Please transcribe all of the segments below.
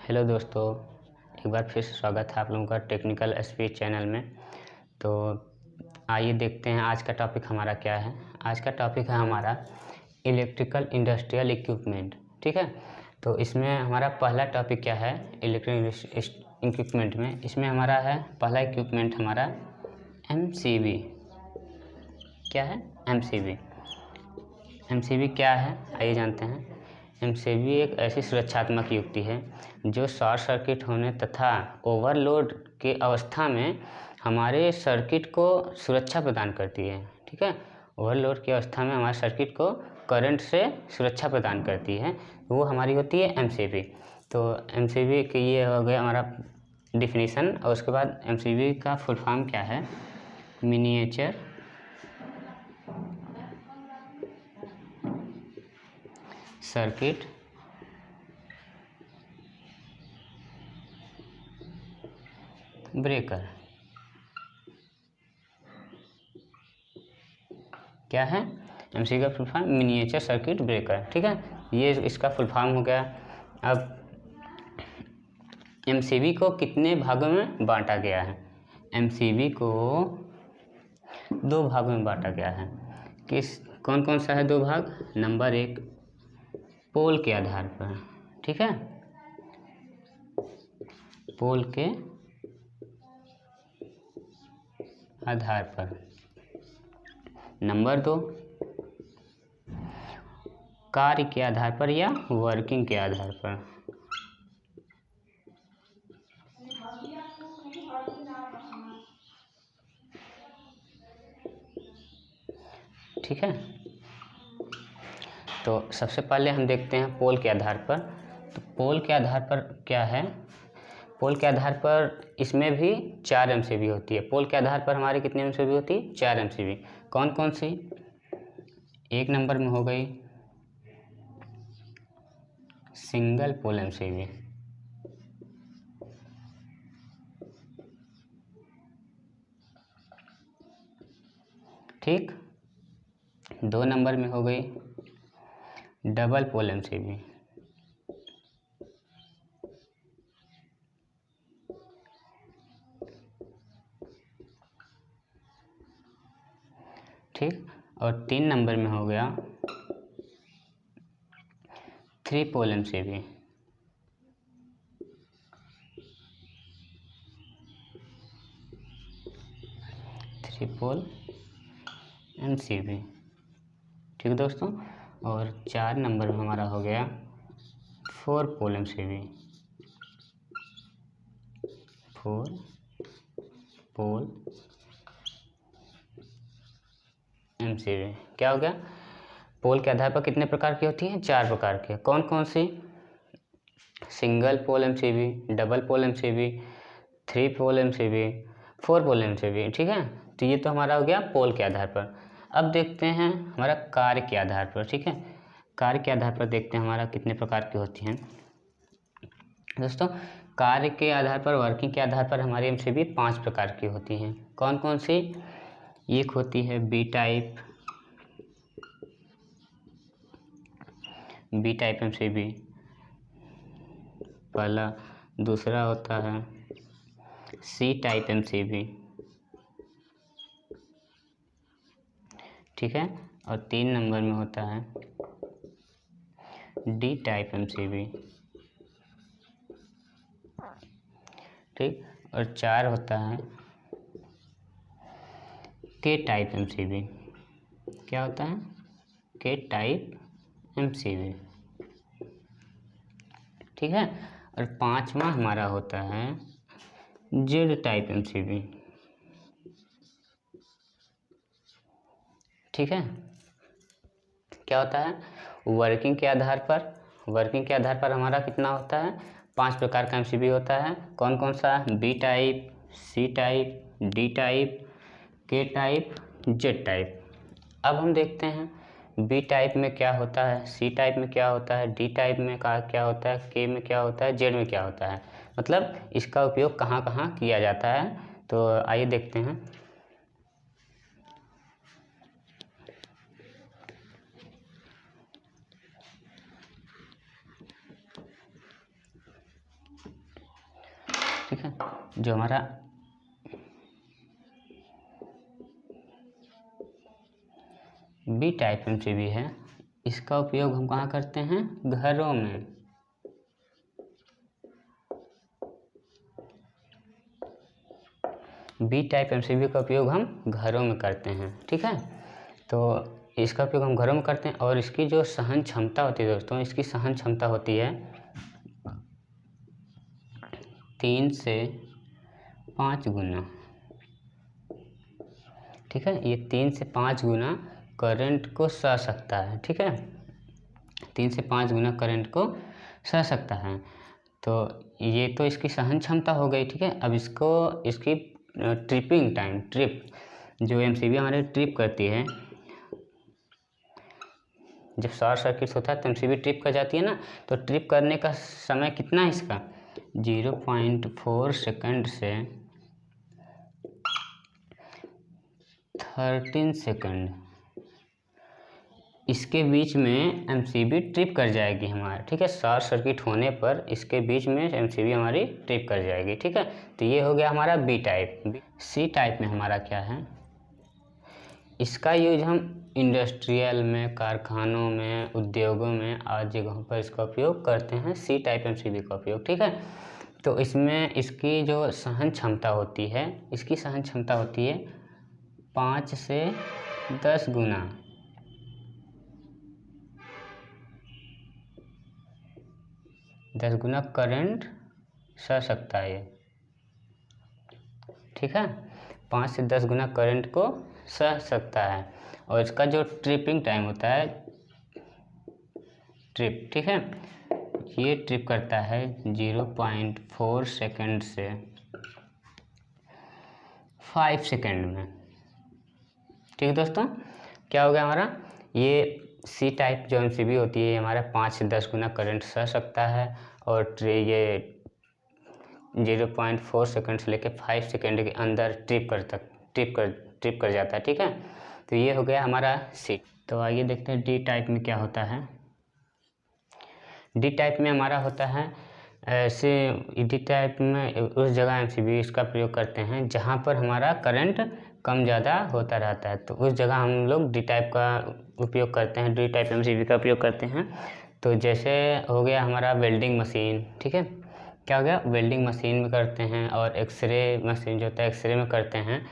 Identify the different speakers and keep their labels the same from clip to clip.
Speaker 1: Hello दोस्तों, एक बार फिर से स्वागत है आप लोगों का टेक्निकल स्पीच चैनल में। तो आइए देखते हैं आज का टॉपिक हमारा क्या है। आज का टॉपिक है हमारा इलेक्ट्रिकल इंडस्ट्रियल इक्विपमेंट। ठीक है, तो इसमें हमारा पहला टॉपिक क्या है इलेक्ट्रिकल इक्विपमेंट में। इसमें हमारा है पहला इक्विपमेंट हमारा MCB। क्या है MCB? MCB क्या है आइए जानते हैं। MCB एक ऐसी सुरक्षात्मक युक्ति है जो शॉर्ट सर्किट होने तथा ओवरलोड के अवस्था में हमारे सर्किट को सुरक्षा प्रदान करती है। ठीक है, ओवरलोड की अवस्था में हमारे सर्किट को करंट से सुरक्षा प्रदान करती है, वो हमारी होती है MCB। तो MCB के ये हो गया हमारा डिफिनीसन। और उसके बाद MCB का फुल फॉर्म क्या है? Miniature circuit breaker. क्या है MCB का full form? Miniature circuit breaker. ठीक है, ये इसका फुल फॉर्म हो गया। अब MCB को कितने भागों में बांटा गया है? MCB को दो भागों में बांटा गया है। कौन कौन सा है दो भाग? नंबर एक, पोल के आधार पर। ठीक है, पोल के आधार पर। नंबर दो, कार्य के आधार पर या वर्किंग के आधार पर। ठीक है, तो सबसे पहले हम देखते हैं पोल के आधार पर। तो पोल के आधार पर क्या है? पोल के आधार पर इसमें भी 4 MCB होती है। पोल के आधार पर हमारी कितनी MCB होती है? 4 MCB। कौन कौन सी? एक नंबर में हो गई सिंगल पोल MCB। ठीक, 2 नंबर में हो गई डबल पोल MCB। ठीक, और 3 नंबर में हो गया 3 पोल MCB। थ्री पोल MCB। ठीक है दोस्तों, और 4 नंबर में हमारा हो गया 4 पोल MCB। 4 pole MCB। क्या हो गया? पोल के आधार पर कितने प्रकार की होती हैं? 4 प्रकार के। कौन कौन सी? Single pole MCB, double pole MCB, 3 pole MCB, 4 pole MCB। ठीक है, तो ये तो हमारा हो गया पोल के आधार पर। अब देखते हैं हमारा कार्य के आधार पर। ठीक है, कार्य के आधार पर देखते हैं हमारा कितने प्रकार की होती हैं दोस्तों। कार्य के आधार पर, वर्किंग के आधार पर हमारी MCB 5 प्रकार की होती हैं। कौन कौन सी? एक होती है B टाइप MCB पहला। दूसरा होता है C टाइप MCB। ठीक है, और 3 नंबर में होता है D टाइप MCB। ठीक, और 4 होता है K टाइप MCB। क्या होता है? K type MCB। ठीक है, और 5वां हमारा होता है Z टाइप MCB। ठीक है, क्या होता है? वर्किंग के आधार पर, वर्किंग के आधार पर हमारा कितना होता है? 5 प्रकार का MCB होता है। कौन कौन सा? B type, C type, D type, K type, Z type. अब हम देखते हैं B टाइप में क्या होता है, C टाइप में क्या होता है, D टाइप में क्या होता है, K में क्या होता है, Z में क्या होता है, मतलब इसका उपयोग कहाँ कहाँ किया जाता है। तो आइए देखते हैं। ठीक है। जो हमारा बी टाइप एमसीबी है, इसका उपयोग हम कहाँ करते हैं? घरों में। बी टाइप एमसीबी का उपयोग हम घरों में करते हैं, ठीक है। तो इसका उपयोग हम घरों में करते हैं और इसकी जो सहन क्षमता होती है दोस्तों, इसकी सहन क्षमता होती है 3 से 5 गुना, ठीक है। ये 3 से 5 गुना करंट को सह सकता है, ठीक है। 3 से 5 गुना करंट को सह सकता है। तो ये तो इसकी सहन क्षमता हो गई, ठीक है। अब इसकी ट्रिपिंग टाइम, ट्रिप जो एमसीबी हमारे ट्रिप करती है, जब शॉर्ट सर्किट होता है तो एमसीबी ट्रिप कर जाती है ना, तो ट्रिप करने का समय कितना है इसका? 0.4 सेकंड से 13 सेकंड, इसके बीच में एमसीबी ट्रिप कर जाएगी हमारा, ठीक है। शॉर्ट सर्किट होने पर इसके बीच में एमसीबी हमारी ट्रिप कर जाएगी, ठीक है। तो ये हो गया हमारा बी टाइप। सी टाइप में हमारा क्या है? इसका यूज हम इंडस्ट्रियल में, कारखानों में, उद्योगों में आदि जगहों पर इसका उपयोग करते हैं, सी टाइप एमसीबी का उपयोग, ठीक है। तो इसमें इसकी जो सहन क्षमता होती है, इसकी सहन क्षमता होती है 5 से 10 गुना, 10 गुना करंट सह सकता है ये, ठीक है। 5 से 10 गुना करंट को सह सकता है। और इसका जो ट्रिपिंग टाइम होता है, ट्रिप, ठीक है, ये ट्रिप करता है 0.4 सेकंड से 5 सेकंड में, ठीक है दोस्तों। क्या हो गया हमारा? ये सी टाइप जो एमसीबी होती है, हमारा 5 से 10 गुना करंट सह सकता है और ये 0.4 सेकंड से लेकर 5 सेकंड के अंदर ट्रिप कर जाता है, ठीक है। तो ये हो गया हमारा सी। तो आइए देखते हैं डी टाइप में क्या होता है। डी टाइप में हमारा होता है ऐसे, डी टाइप में उस जगह एमसीबी इसका प्रयोग करते हैं जहाँ पर हमारा करंट कम ज़्यादा होता रहता है, तो उस जगह हम लोग डी टाइप का उपयोग करते हैं, डी टाइप एमसीबी का उपयोग करते हैं। तो जैसे हो गया हमारा वेल्डिंग मशीन, ठीक है। क्या हो गया? वेल्डिंग मशीन में करते हैं, और एक्सरे मशीन जो होता है एक्सरे में करते हैं।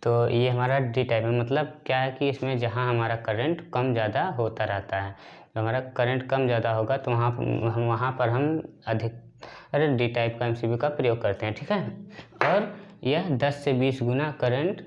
Speaker 1: तो ये हमारा डी टाइप में मतलब क्या है कि इसमें जहाँ हमारा करंट कम ज़्यादा होता रहता है, तो हमारा करंट कम ज़्यादा होगा तो वहाँ पर हम अधिक डी टाइप का एमसीबी का प्रयोग करते हैं, ठीक है। और यह 10 से 20 गुना करंट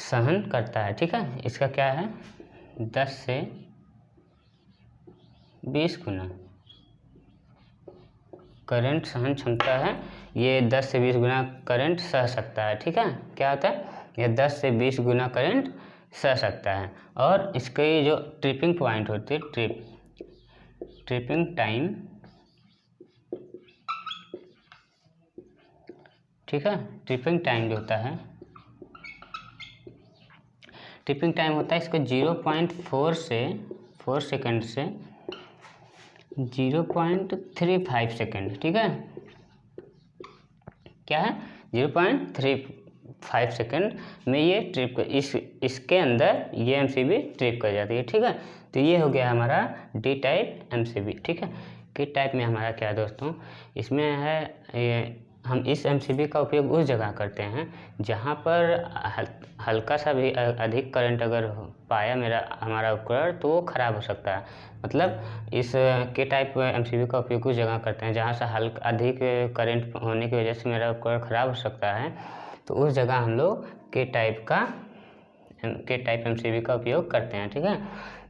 Speaker 1: सहन करता है, ठीक है। इसका क्या है? 10 से 20 गुना करंट सहन क्षमता है, ये 10 से 20 गुना करंट सह सकता है, ठीक है। क्या होता है? ये 10 से 20 गुना करंट सह सकता है। और इसकी जो ट्रिपिंग पॉइंट होती है, ट्रिपिंग टाइम, ठीक है, ट्रिपिंग टाइम जो होता है, ट्रिपिंग टाइम होता है इसको 0.4 से 4 सेकंड से 0.35 सेकंड, ठीक है। क्या है? 0.35 सेकंड में ये ट्रिप इसके अंदर ये एमसीबी ट्रिप कर जाती है, ठीक है। तो ये हो गया हमारा डी टाइप एमसीबी, ठीक है। के टाइप में हमारा क्या है दोस्तों? इसमें है ये, हम इस एमसीबी का उपयोग उस जगह करते हैं जहाँ पर हल्का सा भी अधिक करंट अगर पाया हमारा उपकरण तो वो ख़राब हो सकता है। मतलब इस के टाइप एमसीबी का उपयोग उस जगह करते हैं जहाँ से अधिक करंट होने की वजह से मेरा उपकरण ख़राब हो सकता है, तो उस जगह हम लोग के टाइप एमसीबी का उपयोग करते हैं, ठीक है।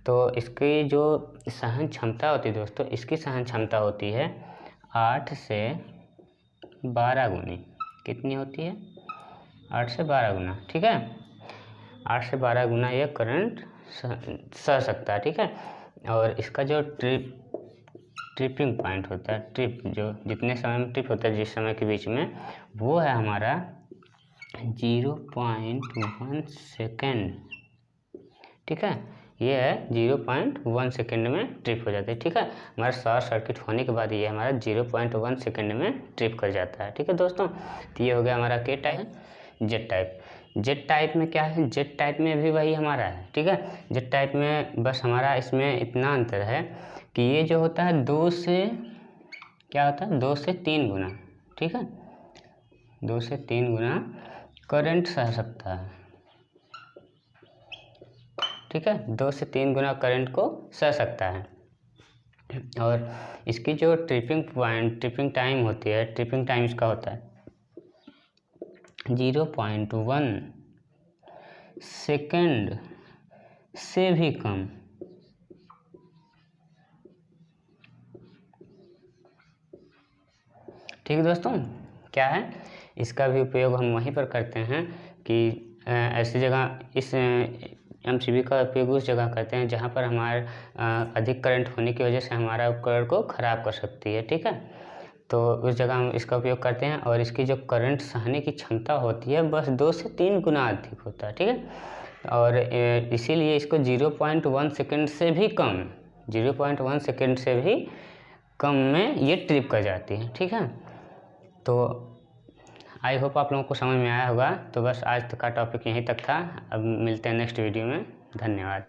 Speaker 1: तो इसकी जो सहन क्षमता होती है दोस्तों, इसकी सहन क्षमता होती है 8 से 12 गुनी। कितनी होती है? 8 से 12 गुना, ठीक है। 8 से 12 गुना ये करंट सह सकता है, ठीक है। और इसका जो ट्रिपिंग पॉइंट होता है, ट्रिप जो जितने समय में ट्रिप होता है, जिस समय के बीच में, वो है हमारा 0.1 सेकेंड, ठीक है। ये है 0.1 सेकेंड में ट्रिप हो जाता है। ठीक है, हमारा शॉर्ट सर्किट होने के बाद ये हमारा 0.1 सेकेंड में ट्रिप कर जाता है। ठीक है दोस्तों, तो ये हो गया हमारा के type. Z type, Z type में क्या है, जेड टाइप में भी वही हमारा है। ठीक है, जेड टाइप में बस हमारा इसमें इतना अंतर है कि ये जो होता है 2 से क्या होता है 2 से 3 गुना। ठीक है, 2 से 3 गुना करंट सह सकता है। ठीक है, 2 से 3 गुना करंट को सह सकता है। और इसकी जो ट्रिपिंग टाइम होती है, ट्रिपिंग टाइम इसका होता है 0.1 सेकेंड से भी कम। ठीक है दोस्तों, क्या है इसका भी उपयोग हम वहीं पर करते हैं कि ऐसी जगह इस एमसीबी का उपयोग उस जगह करते हैं जहाँ पर हमारे अधिक करंट होने की वजह से हमारा उपकरण को ख़राब कर सकती है। ठीक है, तो उस जगह हम इसका उपयोग करते हैं और इसकी जो करंट सहने की क्षमता होती है बस 2 से 3 गुना अधिक होता है। ठीक है, और इसीलिए इसको 0.1 सेकेंड से भी कम, 0.1 सेकेंड से भी कम में ये ट्रिप कर जाती है। ठीक है, तो आई होप आप लोगों को समझ में आया होगा। तो बस आज तक का टॉपिक यहीं तक था, अब मिलते हैं नेक्स्ट वीडियो में। धन्यवाद।